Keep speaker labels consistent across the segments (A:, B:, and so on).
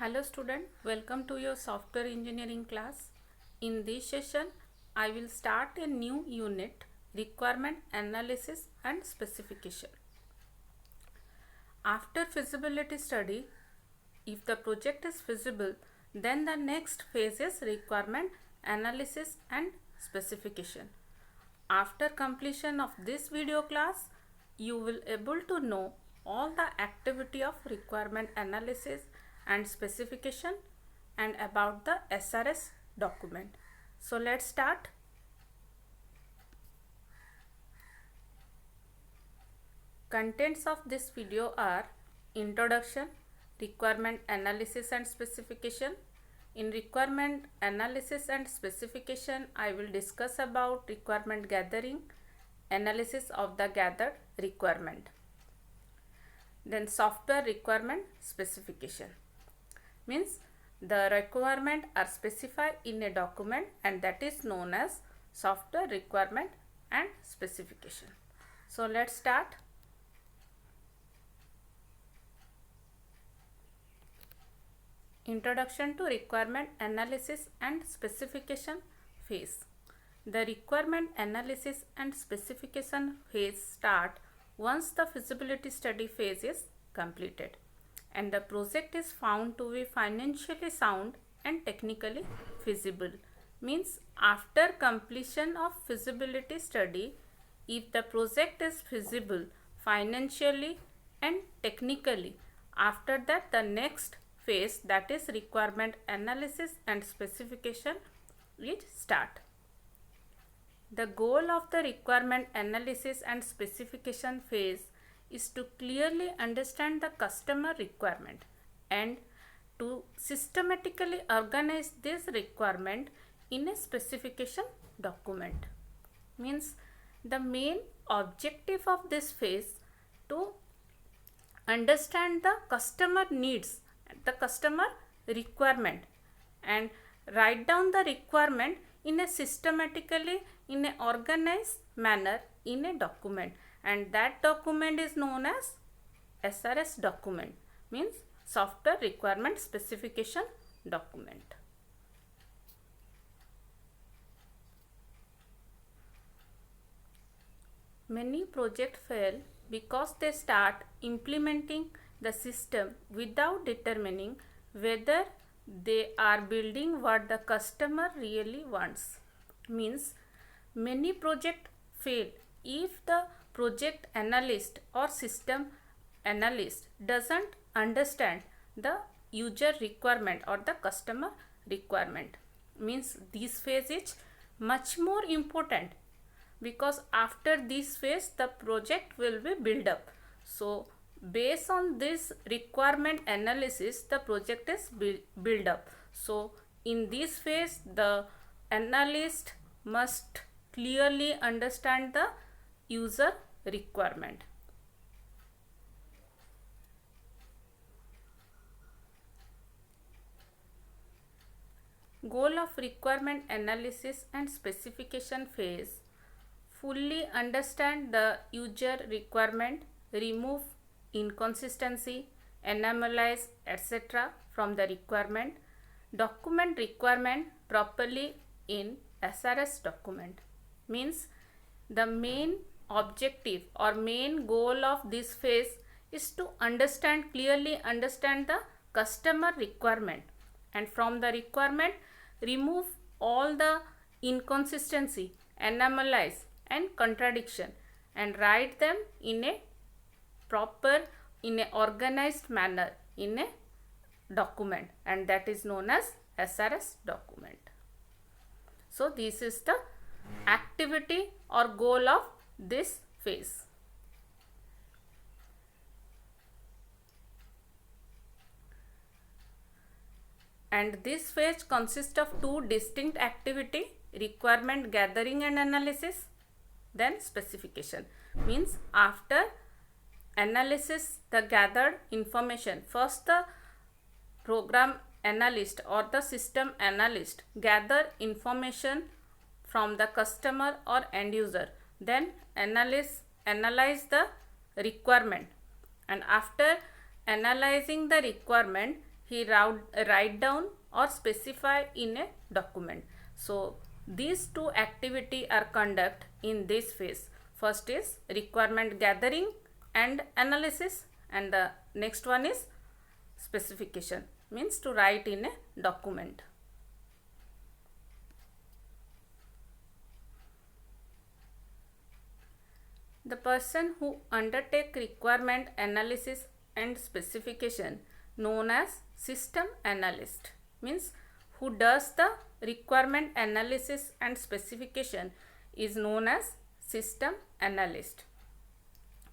A: Hello student, welcome to your software engineering class. In this session, I will start a new unit, requirement analysis and specification. After feasibility study, if the project is feasible, then the next phase is requirement analysis and specification. After completion of this video class, you will able to know all the activity of requirement analysis and specification and about the SRS document. So let's start. Contents of this video are introduction, requirement analysis and specification. In requirement analysis and specification, I will discuss about requirement gathering, analysis of the gathered requirement. Then software requirement specification means the requirement are specified in a document and that is known as software requirement and specification. So let's start. Introduction to requirement analysis and specification phase. The requirement analysis and specification phase start once the feasibility study phase is completed and the project is found to be financially sound and technically feasible. Means after completion of feasibility study, if the project is feasible financially and technically, after that the next phase, that is requirement analysis and specification, will start. The goal of the requirement analysis and specification phase is to clearly understand the customer requirement and to systematically organize this requirement in a specification document. Means the main objective of this phase to understand the customer needs, the customer requirement, and write down the requirement in a systematically, in a organized manner in a document, and that document is known as SRS document, means software requirement specification document. Many projects fail because they start implementing the system without determining whether they are building what the customer really wants. Means many projects fail if the project analyst or system analyst doesn't understand the user requirement or the customer requirement. Means this phase is much more important because after this phase the project will be built up. So based on this requirement analysis, the project is built up. So in this phase the analyst must clearly understand the user requirement. Goal of requirement analysis and specification phase: fully understand the user requirement, remove inconsistency, anomalies, etc. from the requirement, document requirement properly in SRS document. Means the main objective or main goal of this phase is to clearly understand the customer requirement, and from the requirement remove all the inconsistency, anomalies and contradiction and write them in a proper, in a organized manner in a document, and that is known as SRS document. So this is the activity or goal of this phase. And this phase consists of two distinct activity: requirement gathering and analysis, then specification. Means after analysis the gathered information, first the program analyst or the system analyst gather information from the customer or end user, then analyze the requirement, and after analyzing the requirement he write down or specify in a document. So these two activity are conduct in this phase. First is requirement gathering and analysis, and the next one is specification, means to write in a document. The person who undertake requirement analysis and specification known as system analyst, means who does the requirement analysis and specification is known as system analyst.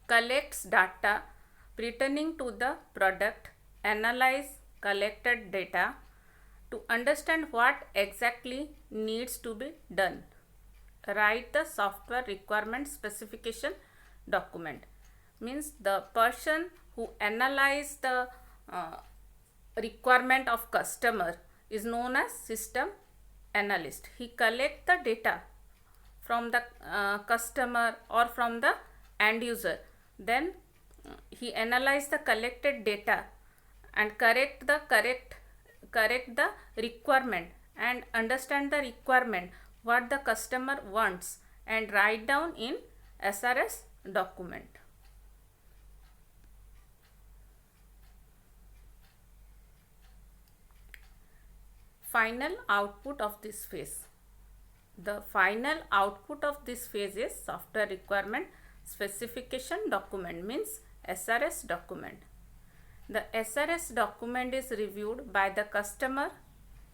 A: Collects data pertaining to the product, analyze collected data to understand what exactly needs to be done. Write the software requirement specification document, means the person who analyze the requirement of customer is known as system analyst. He collect the data from the customer or from the end user, then he analyze the collected data and correct the requirement and understand the requirement what the customer wants and write down in SRS document. Final output of this phase. The final output of this phase is software requirement specification document, means SRS document. The SRS document is reviewed by the customer.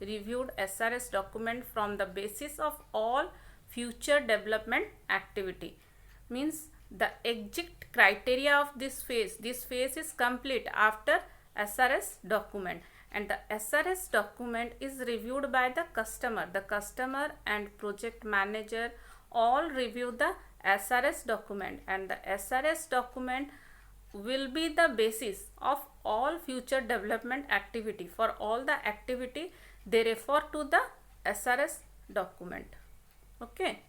A: Reviewed SRS document from the basis of all future development activity, means the exit criteria of this phase. This phase is complete after SRS document, and the SRS document is reviewed by the customer. The customer and project manager all review the SRS document, and the SRS document will be the basis of all future development activity. For all the activity, they refer to the SRS document. Okay.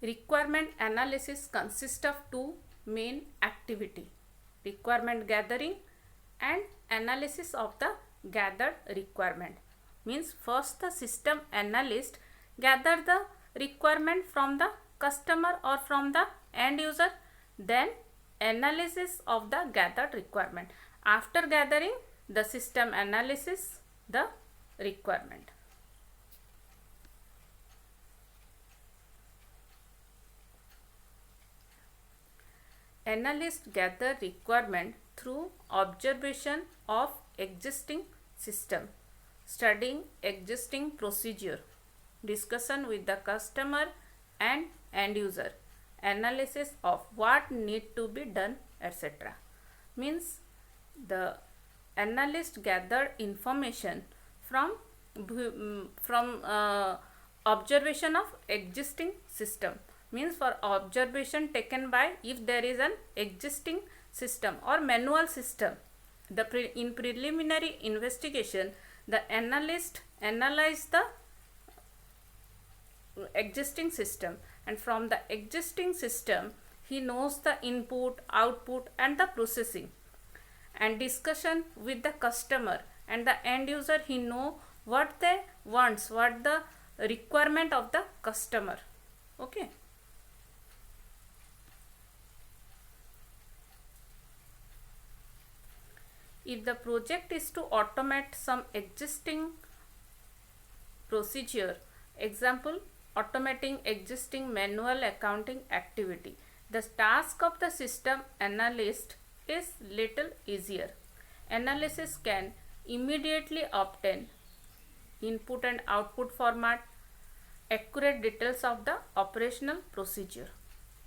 A: Requirement analysis consists of two main activity: requirement gathering and analysis of the gathered requirement. Means first the system analyst gather the requirement from the customer or from the end user, then analysis of the gathered requirement. After gathering, the system analysis the requirement. Analysts gather requirement through observation of existing system, studying existing procedure, discussion with the customer and end user, analysis of what need to be done, etc. Means the analyst gather information from observation of existing system. Means for observation taken by, if there is an existing system or manual system, in preliminary investigation, the analyst analyze the existing system, and from the existing system he knows the input, output and the processing, and discussion with the customer and the end user, he know what they wants, what the requirement of the customer. Okay. If the project is to automate some existing procedure, example, automating existing manual accounting activity, the task of the system analyst is little easier. Analysis can immediately obtain input and output format, accurate details of the operational procedure.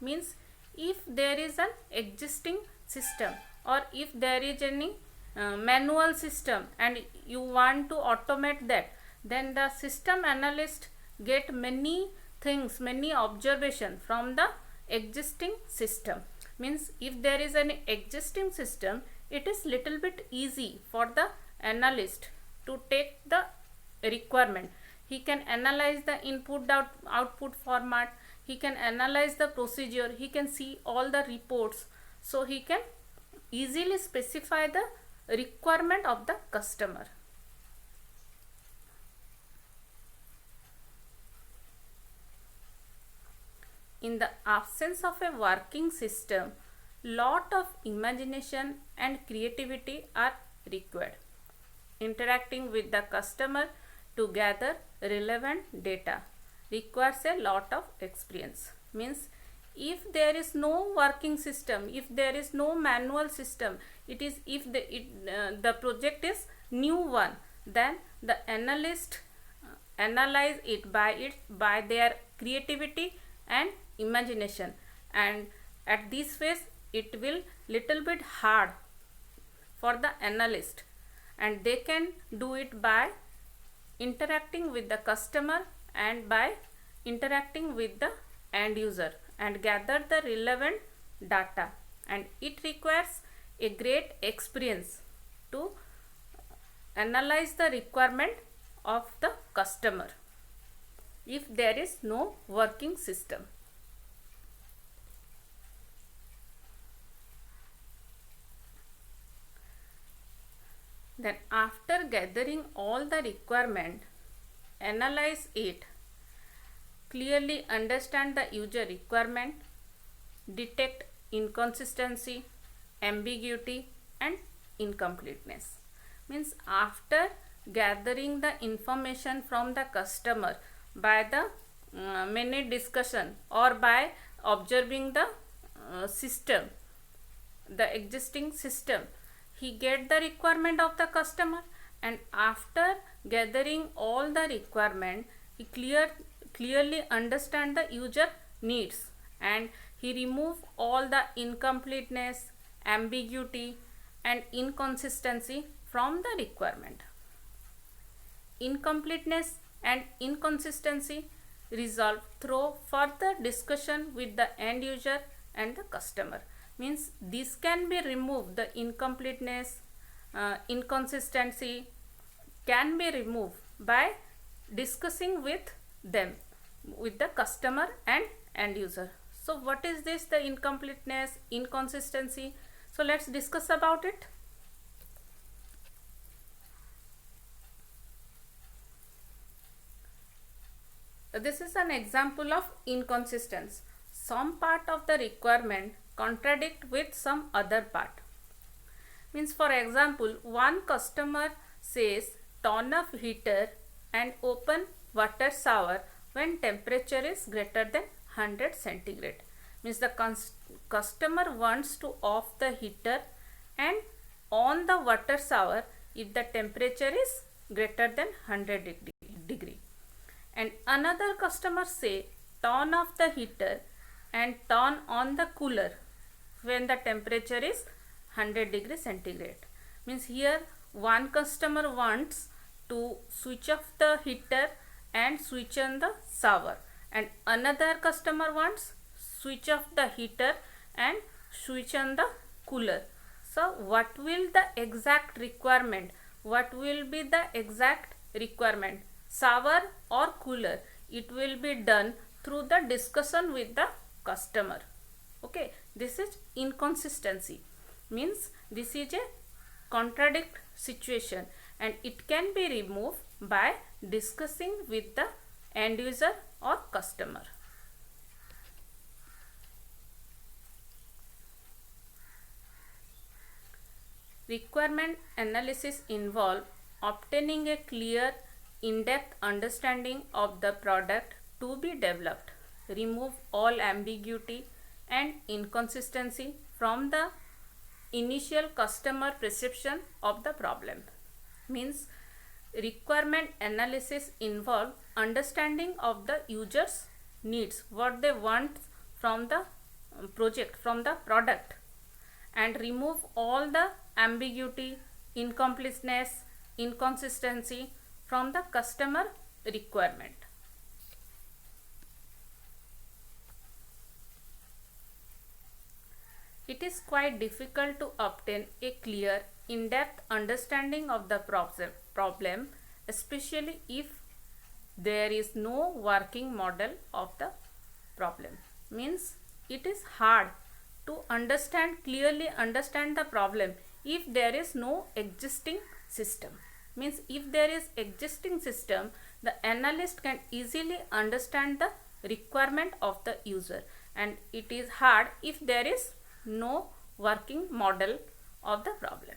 A: Means if there is an existing system or if there is any manual system and you want to automate that, then the system analyst get many things, many observation from the existing system. Means if there is an existing system, it is little bit easy for the analyst to take the requirement. He can analyze the input output format, he can analyze the procedure, he can see all the reports, so he can easily specify the requirement of the customer. In the absence of a working system, lot of imagination and creativity are required. Interacting with the customer to gather relevant data requires a lot of experience. Means if there is no working system, if there is no manual system, it is if the project is new one, then the analyst analyze it by their creativity and imagination, and at this phase it will little bit hard for the analyst, and they can do it by interacting with the customer and by interacting with the end user and gather the relevant data, and it requires a great experience to analyze the requirement of the customer if there is no working system. Then after gathering all the requirement, analyze it, clearly understand the user requirement, detect inconsistency, ambiguity and incompleteness. Means after gathering the information from the customer by the many discussion or by observing the system, the existing system, he get the requirement of the customer, and after gathering all the requirement, he clearly understand the user needs, and he remove all the incompleteness, ambiguity and inconsistency from the requirement. Incompleteness and inconsistency resolve through further discussion with the end user and the customer. Means this can be removed, the incompleteness, inconsistency can be removed by discussing with them, with the customer and end user. So what is this, the incompleteness, inconsistency? So let's discuss about it. This is an example of inconsistency. Some part of the requirement contradict with some other part. Means for example, one customer says turn off heater and open water shower when temperature is greater than 100 centigrade. Means the customer wants to off the heater and on the water shower if the temperature is greater than 100 degree. And another customer say turn off the heater and turn on the cooler when the temperature is 100 degree centigrade. Means here one customer wants to switch off the heater and switch on the shower, and another customer wants switch off the heater and switch on the cooler. So what will the exact requirement, what will be the exact requirement, shower or cooler? It will be done through the discussion with the customer. Okay, this is inconsistency. Means this is a contradict situation, and it can be removed by discussing with the end user or customer. Requirement analysis involve obtaining a clear, in-depth understanding of the product to be developed, remove all ambiguity and inconsistency from the initial customer perception of the problem. Means requirement analysis involve understanding of the user's needs, what they want from the project, from the product, and remove all the ambiguity, incompleteness, inconsistency from the customer requirement. It is quite difficult to obtain a clear, in-depth understanding of the problem, especially if there is no working model of the problem. Means it is hard to clearly understand the problem if there is no existing system. Means if there is existing system, the analyst can easily understand the requirement of the user, and it is hard if there is no working model of the problem.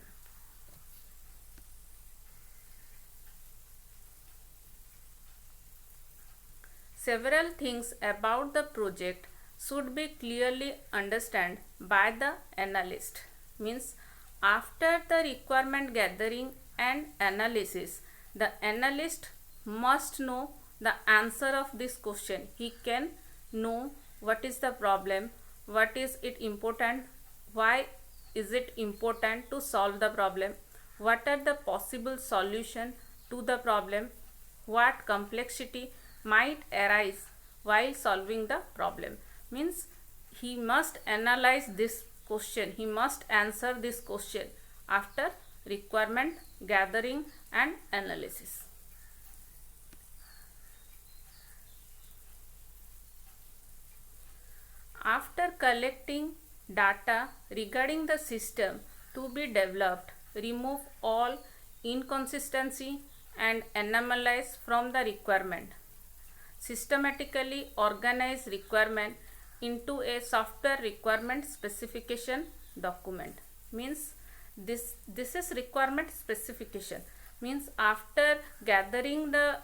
A: Several things about the project should be clearly understood by the analyst. Means after the requirement gathering and analysis, the analyst must know the answer of this question. He can know what is the problem, what is it important, why is it important to solve the problem, what are the possible solution to the problem, what complexity might arise while solving the problem. Means he must analyze this question, he must answer this question after requirement gathering and analysis. After collecting data regarding the system to be developed, remove all inconsistency and anomalies from the requirement. Systematically organize requirement into a software requirement specification document. Means this is requirement specification. Means after gathering the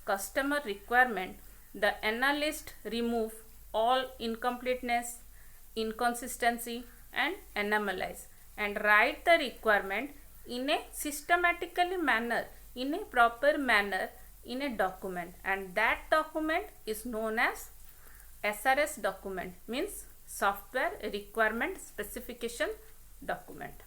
A: customer requirement, the analyst remove all incompleteness, inconsistency and anomalies and write the requirement in a systematically manner, in a proper manner in a document, and that document is known as SRS document. Means software requirement specification document.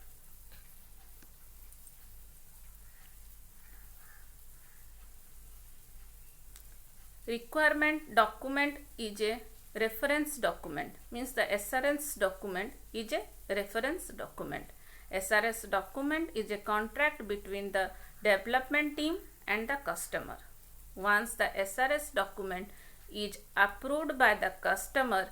A: Requirement document is a reference document. Means the SRS document is a reference document. SRS document is a contract between the development team and the customer. Once the SRS document is approved by the customer,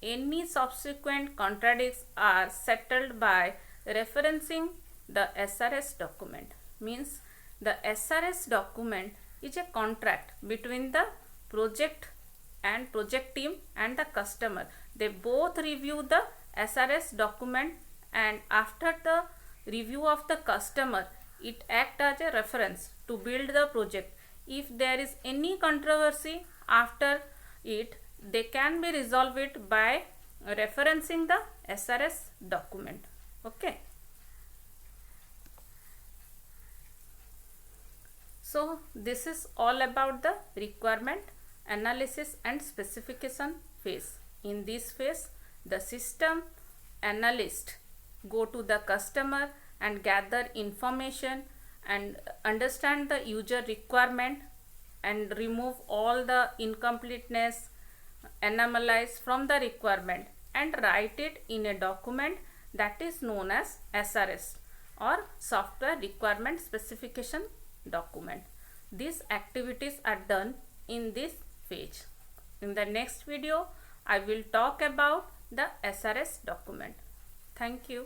A: any subsequent contradicts are settled by referencing the SRS document. Means the SRS document is a contract between the project team and the customer. They both review the SRS document, and after the review of the customer, it acts as a reference to build the project. If there is any controversy after it, they can be resolved it by referencing the SRS document. Okay. So this is all about the requirement analysis and specification phase. In this phase, the system analyst go to the customer and gather information and understand the user requirement and remove all the incompleteness, anomalies from the requirement and write it in a document that is known as SRS or software requirement specification document. These activities are done in this phase. In the next video, I will talk about the SRS document. Thank you.